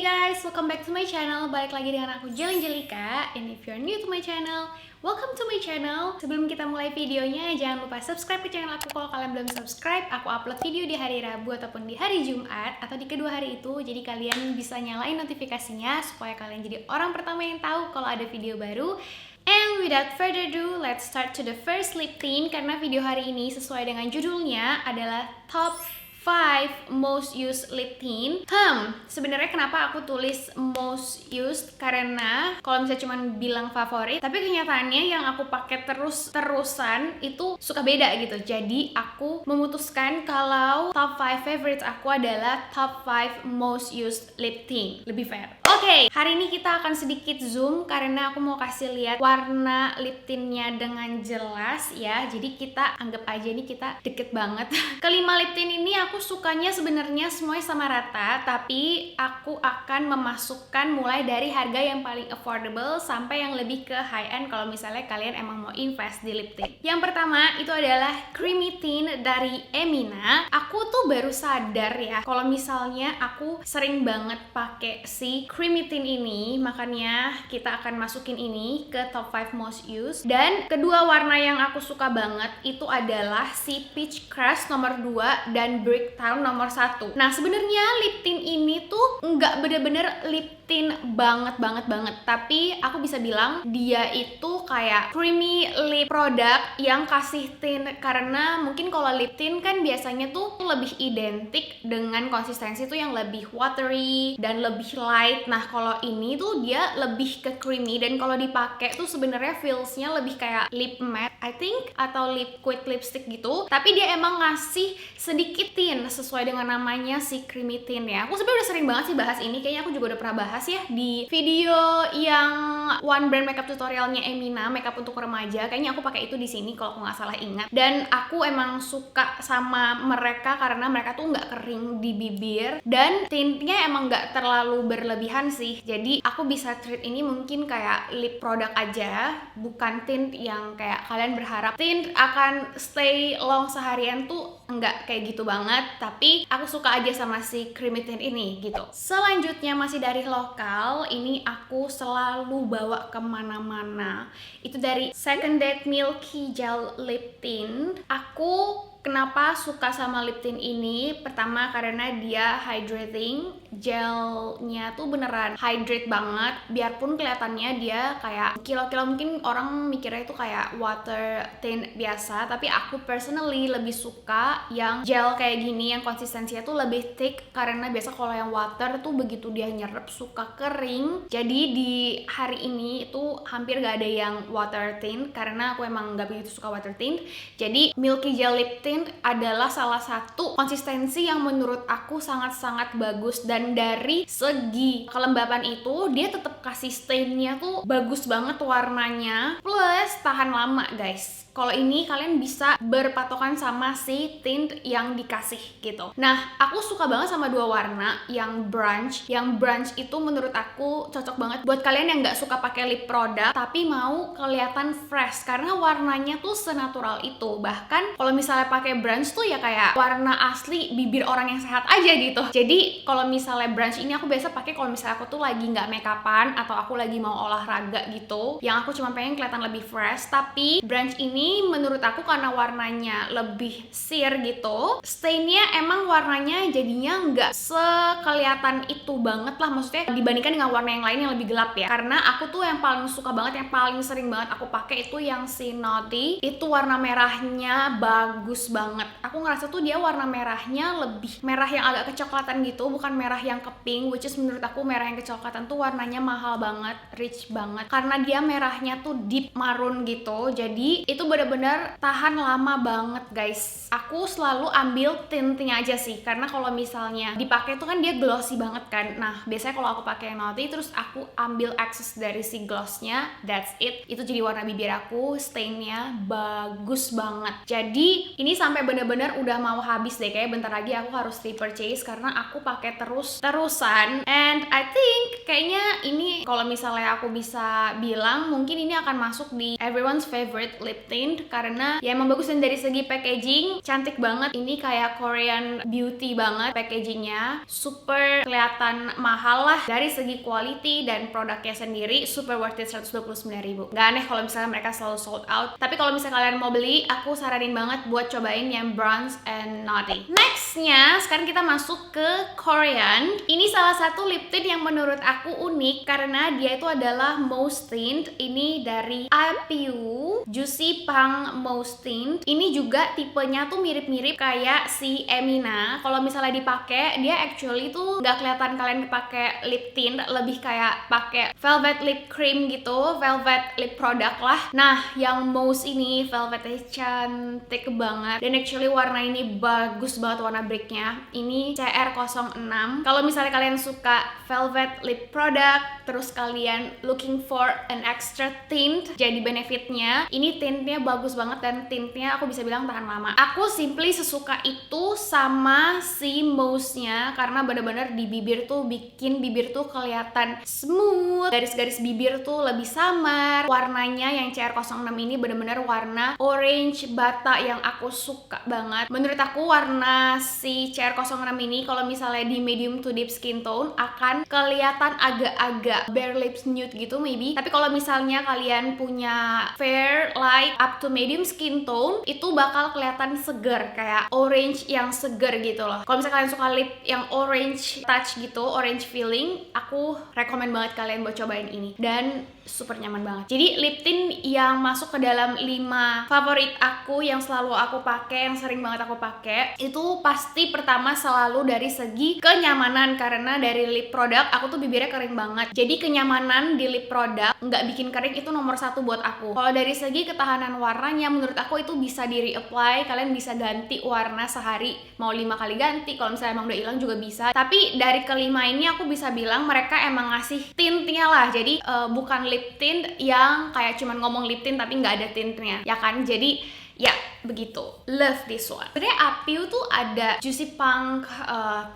Guys, welcome back to my channel. Balik lagi dengan aku Jelika. And if you're new to my channel, welcome to my channel. Sebelum kita mulai videonya, jangan lupa subscribe ke channel aku kalau kalian belum subscribe. Aku upload video di hari Rabu ataupun di hari Jumat atau di kedua hari itu. Jadi kalian bisa nyalain notifikasinya supaya kalian jadi orang pertama yang tahu kalau ada video baru. And without further ado, let's start to the first lip tint. Karena video hari ini sesuai dengan judulnya adalah Top 5 most used lip tint. Sebenarnya kenapa aku tulis most used? Karena kalau misalnya cuma bilang favorit, tapi kenyataannya yang aku pakai terusan itu suka beda gitu. Jadi aku memutuskan kalau top 5 favorites aku adalah top 5 most used lip tint. Lebih fair. Oke, hari ini kita akan sedikit zoom karena aku mau kasih lihat warna lip tintnya dengan jelas ya. Jadi kita anggap aja ini kita deket banget. Kelima lip tint ini aku sukanya sebenarnya semuanya sama rata, tapi aku akan memasukkan mulai dari harga yang paling affordable sampai yang lebih ke high end kalau misalnya kalian emang mau invest di lip tint. Yang pertama itu adalah Creamy Tint dari Emina. Aku tuh baru sadar ya kalau misalnya aku sering banget pakai si Creamy Tint ini, makanya kita akan masukin ini ke top 5 most used. Dan kedua warna yang aku suka banget itu adalah si Peach Crush nomor 2 dan Bricktown nomor 1. Nah, sebenarnya lip tint ini tuh nggak bener-bener lip tint banget, tapi aku bisa bilang dia itu kayak creamy lip product yang kasih tint, karena mungkin kalau lip tint kan biasanya tuh lebih identik dengan konsistensi tuh yang lebih watery dan lebih light. Nah, kalau ini tuh dia lebih ke creamy dan kalau dipakai tuh sebenarnya feelsnya lebih kayak lip matte I think atau liquid lipstick gitu, tapi dia emang ngasih sedikit tint sesuai dengan namanya si Creamy Tint ya. Aku sebenarnya udah sering banget sih bahas ini, kayaknya aku juga udah pernah bahas ya di video yang one brand makeup tutorialnya Emina, makeup untuk remaja. Kayaknya aku pakai itu di sini kalau aku nggak salah ingat. Dan aku emang suka sama mereka karena mereka tuh nggak kering di bibir dan tintnya emang nggak terlalu berlebihan sih. Jadi aku bisa treat ini mungkin kayak lip product aja, bukan tint yang kayak kalian berharap tint akan stay long seharian tuh enggak kayak gitu banget. Tapi aku suka aja sama si Creamy Tint ini gitu. Selanjutnya masih dari lokal, ini aku selalu bawa kemana-mana. Itu dari Second Date Milky Gel Lip Tint. Aku kenapa suka sama lip tint ini? Pertama karena dia hydrating, gelnya tuh beneran hydrate banget. Biarpun kelihatannya dia kayak kilo-kilo, mungkin orang mikirnya itu kayak water tint biasa, tapi aku personally lebih suka yang gel kayak gini, yang konsistensinya tuh lebih thick. Karena biasa kalau yang water tuh begitu dia nyerap suka kering. Jadi di hari ini itu hampir gak ada yang water tint karena aku emang gak begitu suka water tint. Jadi Milky Gel Lip Tint adalah salah satu konsistensi yang menurut aku sangat-sangat bagus, dan dari segi kelembapan itu dia tetap kasih stainnya tuh bagus banget warnanya, plus tahan lama guys. Kalau ini kalian bisa berpatokan sama si tint yang dikasih gitu. Nah, aku suka banget sama dua warna yang brunch. Yang brunch itu menurut aku cocok banget buat kalian yang nggak suka pakai lip product tapi mau kelihatan fresh karena warnanya tuh senatural itu. Bahkan kalau misalnya pakai brunch tuh ya kayak warna asli bibir orang yang sehat aja gitu. Jadi kalau misalnya brunch ini aku biasa pakai kalau misalnya aku tuh lagi nggak make upan atau aku lagi mau olahraga gitu, yang aku cuma pengen kelihatan lebih fresh. Tapi brunch ini menurut aku karena warnanya lebih sheer gitu, stainnya emang warnanya jadinya nggak sekelihatan itu banget lah, maksudnya dibandingkan dengan warna yang lain yang lebih gelap ya. Karena aku tuh yang paling suka banget, yang paling sering banget aku pakai itu yang si Naughty. Itu warna merahnya bagus banget. Aku ngerasa tuh dia warna merahnya lebih merah yang agak kecoklatan gitu, bukan merah yang ke pink, which is menurut aku merah yang kecoklatan tuh warnanya mahal banget, rich banget, karena dia merahnya tuh deep maroon gitu. Jadi itu bener-bener tahan lama banget guys. Aku selalu ambil tintnya aja sih, karena kalau misalnya dipakai tuh kan dia glossy banget kan. Nah, biasanya kalau aku pakai Naughty terus aku ambil excess dari si glossnya, that's it. Itu jadi warna bibir aku, stainnya bagus banget. Jadi ini Ini sampai bener-bener udah mau habis deh, kayak bentar lagi aku harus repurchase karena aku pakai terusan. And I think kayaknya ini kalau misalnya aku bisa bilang mungkin ini akan masuk di everyone's favorite lip tint karena ya emang bagus, dan dari segi packaging cantik banget. Ini kayak Korean beauty banget packagingnya, super kelihatan mahal lah dari segi quality, dan produknya sendiri super worth it, 129.000. Gak aneh kalau misalnya mereka selalu sold out. Tapi kalau misalnya kalian mau beli, aku saranin banget buat cobain yang Bronze and Naughty. Nextnya, sekarang kita masuk ke Korean. Ini salah satu lip tint yang menurut aku unik karena dia itu adalah Mousse Tint. Ini dari IPU Juicy Pang Mousse Tint. Ini juga tipenya tuh mirip-mirip kayak si Emina. Kalau misalnya dipakai, dia actually tuh nggak kelihatan kalian pakai lip tint, lebih kayak pakai velvet lip cream gitu, velvet lip product lah. Nah, yang Mousse ini velvetnya cantik banget, dan actually warna ini bagus banget warna bricknya. Ini CR06. Kalau misalnya kalian suka velvet lip product, terus kalian looking for an extra tint, jadi benefitnya ini tintnya bagus banget, dan tintnya aku bisa bilang tahan lama. Aku simply sesuka itu sama si Mousse-nya karena bener-bener di bibir tuh bikin bibir tuh kelihatan smooth, garis-garis bibir tuh lebih samar. Warnanya yang CR06 ini bener-bener warna orange bata yang aku suka banget. Menurut aku warna si CR06 ini kalau misalnya di medium to deep skin tone akan kelihatan agak-agak bare lips nude gitu maybe. Tapi kalau misalnya kalian punya fair light up to medium skin tone, itu bakal kelihatan seger, kayak orange yang seger gitu loh. Kalau misalnya kalian suka lip yang orange touch gitu, orange feeling, aku rekomen banget kalian buat cobain ini, dan super nyaman banget. Jadi lip tint yang masuk ke dalam 5 favorit aku yang selalu aku pakai, yang sering banget aku pakai, itu pasti pertama selalu dari segi kenyamanan, karena dari lip product aku tuh bibirnya kering banget. Jadi kenyamanan di lip product nggak bikin kering itu nomor satu buat aku. Kalau dari segi ketahanan warnanya, menurut aku itu bisa di reapply, kalian bisa ganti warna sehari, mau 5 kali ganti. Kalau misalnya emang udah hilang juga bisa. Tapi dari kelima ini aku bisa bilang mereka emang ngasih tintnya lah. Jadi bukan lip tint yang kayak cuman ngomong lip tint tapi nggak ada tintnya, ya kan? Jadi ya begitu, love this one. Sebenarnya IPU tuh ada Juicy Punk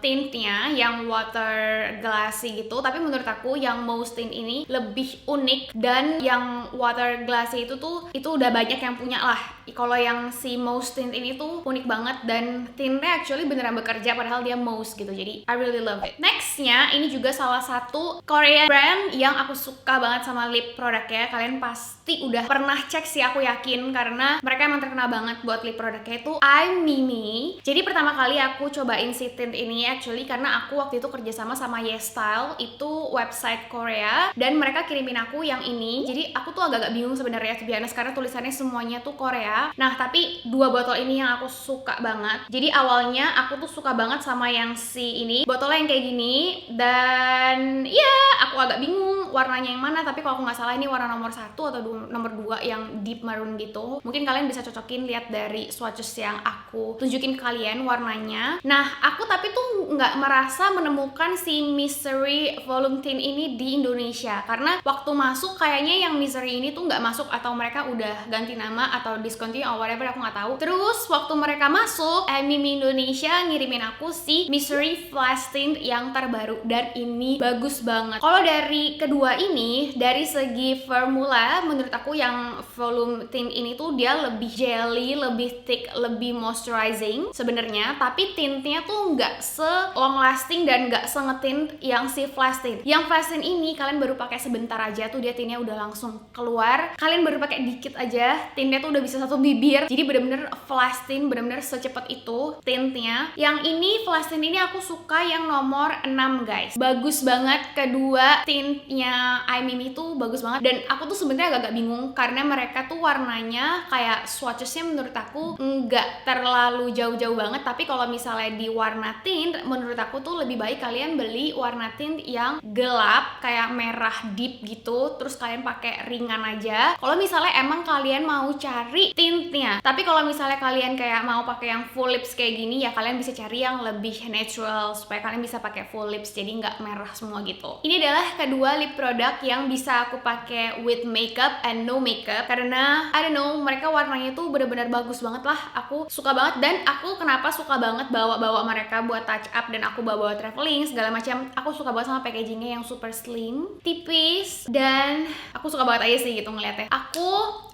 tintnya yang water glassy gitu, tapi menurut aku yang Mousse tint ini lebih unik, dan yang water glassy itu udah banyak yang punya lah. Kalau yang si Mousse tint ini tuh unik banget, dan tintnya actually beneran bekerja padahal dia mousse gitu. Jadi I really love it. Nextnya, ini juga salah satu Korean brand yang aku suka banget sama lip produknya. Kalian pasti udah pernah cek sih, aku yakin, karena mereka emang terkenal banget buat lip produknya itu I'm Mimi. Jadi pertama kali aku cobain si tint ini actually karena aku waktu itu kerjasama sama YesStyle, itu website Korea, dan mereka kirimin aku yang ini. Jadi aku tuh agak-agak bingung sebenarnya to be honest, karena tulisannya semuanya tuh Korea. Nah, tapi 2 botol ini yang aku suka banget. Jadi awalnya aku tuh suka banget sama yang si ini, botolnya yang kayak gini, dan ya aku agak bingung warnanya yang mana. Tapi kalau aku nggak salah ini warna nomor 1 atau nomor 2 yang deep maroon gitu. Mungkin kalian bisa cocokin lihat dari swatches yang aku tunjukin ke kalian warnanya. Nah, aku tapi tuh nggak merasa menemukan si Misery Volume Tint ini di Indonesia, karena waktu masuk kayaknya yang Misery ini tuh nggak masuk, atau mereka udah ganti nama atau discontinue or whatever, aku nggak tahu. Terus waktu mereka masuk, Mimi Indonesia ngirimin aku si Misery Flash Tint yang terbaru, dan ini bagus banget. Kalau dari kedua ini, dari segi formula, menurut aku yang volume tint ini tuh dia lebih jelly, lebih thick, lebih moisturizing sebenarnya, tapi tintnya tuh nggak se-long lasting dan nggak se-ngetint yang si flash tint. Yang flash tint ini kalian baru pakai sebentar aja tuh dia tintnya udah langsung keluar. Kalian baru pakai dikit aja, tintnya tuh udah bisa satu bibir. Jadi bener-bener flash tint, bener-bener secepat itu tintnya. Yang ini flash tint ini aku suka yang nomor 6 guys. Bagus banget, kedua tintnya iMimi tuh bagus banget, dan aku tuh sebenarnya agak bingung karena mereka tuh warnanya kayak swatchesnya menurut aku nggak terlalu jauh-jauh banget. Tapi kalau misalnya di warna tint, menurut aku tuh lebih baik kalian beli warna tint yang gelap kayak merah deep gitu, terus kalian pakai ringan aja kalau misalnya emang kalian mau cari tintnya. Tapi kalau misalnya kalian kayak mau pakai yang full lips kayak gini, ya kalian bisa cari yang lebih natural supaya kalian bisa pakai full lips jadi nggak merah semua gitu. Ini adalah kedua lip product yang bisa aku pakai with makeup and no makeup, karena I don't know, mereka warnanya tuh bener-bener bagus banget lah. Aku suka banget, dan aku kenapa suka banget bawa-bawa mereka buat touch up dan aku bawa traveling segala macam. Aku suka banget sama packagingnya yang super slim, tipis, dan aku suka banget aja sih gitu ngeliatnya. Aku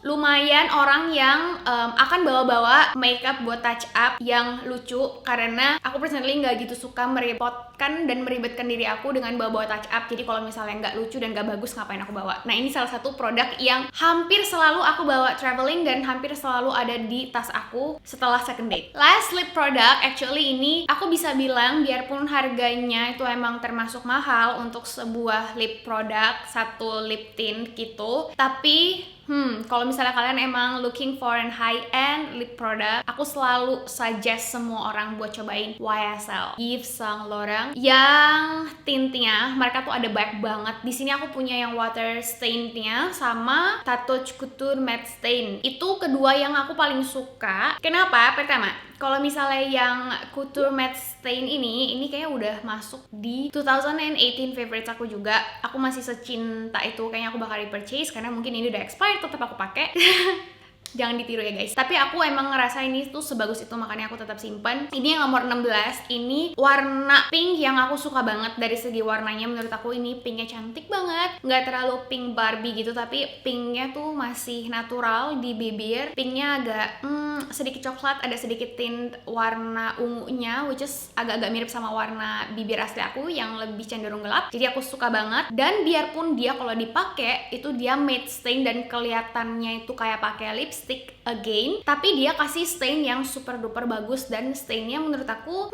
lumayan orang yang akan bawa-bawa makeup buat touch up yang lucu, karena aku personally nggak gitu suka merepotkan dan meribetkan diri aku dengan bawa-bawa touch up. Jadi kalau misalnya nggak lucu dan nggak bagus, ngapain aku bawa? Nah, ini salah satu produk yang hampir selalu aku bawa traveling dan hampir selalu ada di tas aku setelah second date. Last lip product, actually ini aku bisa bilang biarpun harganya itu emang termasuk mahal untuk sebuah lip product, satu lip tint gitu, tapi kalau misalnya kalian emang looking for an high-end lip product, aku selalu suggest semua orang buat cobain YSL Yves Saint Laurent yang tintnya mereka tuh ada banyak banget. Di sini aku punya yang water stainnya sama Tatouage Couture Matte Stain. Itu kedua yang aku paling suka. Kenapa? Pertama, kalau misalnya yang Couture Matte Stain ini kayaknya udah masuk di 2018 favorites aku juga. Aku masih secinta itu, kayaknya aku bakal repurchase karena mungkin ini udah expired, tetap aku pakai. Jangan ditiru ya guys. Tapi aku emang ngerasa ini tuh sebagus itu, makanya aku tetap simpen. Ini yang nomor 16. Ini warna pink yang aku suka banget dari segi warnanya. Menurut aku ini pinknya cantik banget. Nggak terlalu pink Barbie gitu, tapi pinknya tuh masih natural di bibir. Pinknya agak sedikit coklat, ada sedikit tint warna ungunya, which is agak-agak mirip sama warna bibir asli aku yang lebih cenderung gelap. Jadi aku suka banget. Dan biarpun dia kalau dipakai itu dia matte stain dan kelihatannya itu kayak pakai lipstick again, tapi dia kasih stain yang super duper bagus, dan stainnya menurut aku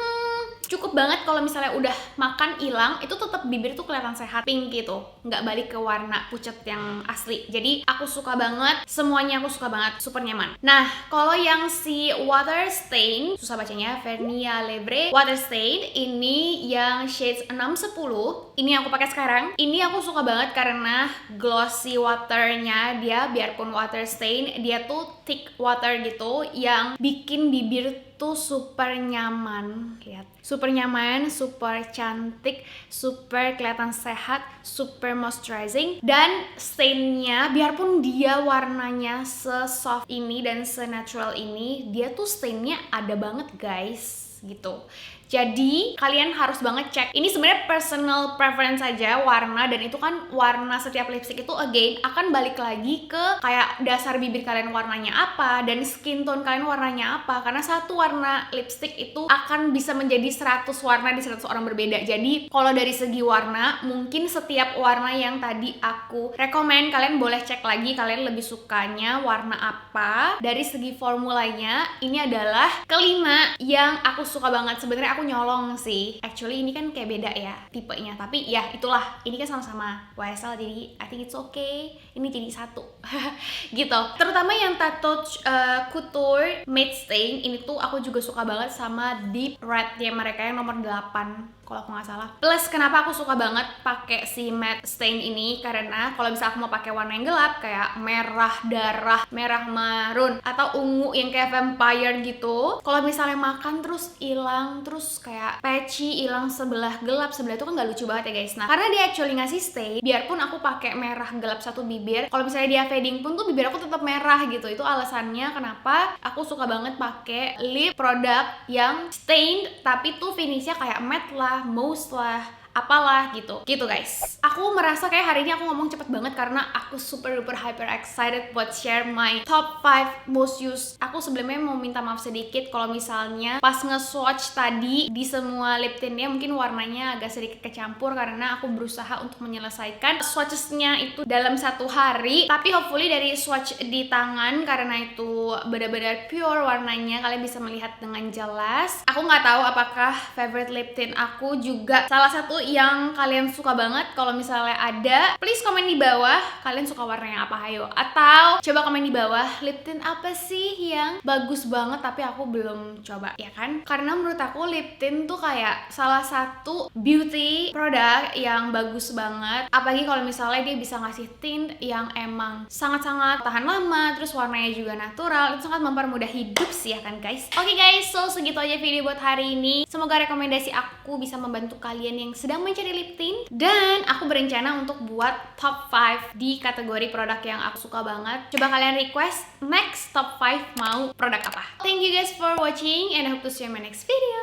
cukup banget. Kalau misalnya udah makan hilang, itu tetap bibir tuh kelihatan sehat, pink gitu, nggak balik ke warna pucat yang asli. Jadi aku suka banget, semuanya aku suka banget, super nyaman. Nah, kalau yang si water stain, susah bacanya, Vernia Lebre water stain, ini yang shades 610, ini yang aku pakai sekarang. Ini aku suka banget karena glossy waternya dia, biarpun water stain, dia tuh thick water gitu yang bikin bibir tuh super nyaman. Lihat, super nyaman, super cantik, super kelihatan sehat, super moisturizing. Dan stainnya, biarpun dia warnanya se-soft ini dan se-natural ini, dia tuh stainnya ada banget guys gitu. Jadi kalian harus banget cek. Ini sebenarnya personal preference aja warna, dan itu kan warna setiap lipstick itu again akan balik lagi ke kayak dasar bibir kalian warnanya apa dan skin tone kalian warnanya apa. Karena satu warna lipstick itu akan bisa menjadi 100 warna di 100 orang berbeda. Jadi kalau dari segi warna, mungkin setiap warna yang tadi aku rekomen, kalian boleh cek lagi kalian lebih sukanya warna apa. Dari segi formulanya, ini adalah kelima yang aku suka banget. Sebenarnya aku nyolong sih. Actually ini kan kayak beda ya tipenya, tapi ya itulah, ini kan sama-sama YSL, jadi I think it's okay. Ini jadi satu gitu. Terutama yang Tatouage Couture Matte Stain ini tuh aku juga suka banget sama deep red-nya mereka yang nomor 8 kalau aku nggak salah. Plus kenapa aku suka banget pakai si matte stain ini, karena kalau misalnya aku mau pakai warna yang gelap kayak merah darah, merah marun, atau ungu yang kayak vampire gitu, kalau misalnya makan terus hilang, terus kayak patchy, hilang sebelah gelap sebelah, itu kan nggak lucu banget ya guys. Nah, karena dia actually ngasih stain, biarpun aku pakai merah gelap satu bibir, kalau misalnya dia fading pun tuh bibir aku tetap merah gitu. Itu alasannya kenapa aku suka banget pakai lip produk yang stained tapi tuh finishnya kayak matte lah, mousse lah, apalah gitu guys. Aku merasa kayak hari ini aku ngomong cepet banget karena aku super duper hyper excited buat share my top 5 most used. Aku sebelumnya mau minta maaf sedikit kalau misalnya pas nge-swatch tadi di semua lip tintnya mungkin warnanya agak sedikit kecampur, karena aku berusaha untuk menyelesaikan swatchesnya itu dalam satu hari. Tapi hopefully dari swatch di tangan, karena itu benar-benar pure warnanya, kalian bisa melihat dengan jelas. Aku nggak tahu apakah favorite lip tint aku juga salah satu yang kalian suka banget. Kalau misalnya ada, please komen di bawah kalian suka warnanya apa, hayo. Atau coba komen di bawah lip tint apa sih yang bagus banget tapi aku belum coba, ya kan? Karena menurut aku lip tint tuh kayak salah satu beauty produk yang bagus banget. Apalagi kalau misalnya dia bisa ngasih tint yang emang sangat-sangat tahan lama, terus warnanya juga natural, itu sangat mempermudah hidup sih, ya kan guys? Oke guys, so segitu aja video buat hari ini. Semoga rekomendasi aku bisa membantu kalian yang sedang sedang mencari lip tint dan aku berencana untuk buat top 5 di kategori produk yang aku suka banget. Coba kalian request next top 5 mau produk apa. Thank you guys for watching and I hope to see you in my next video.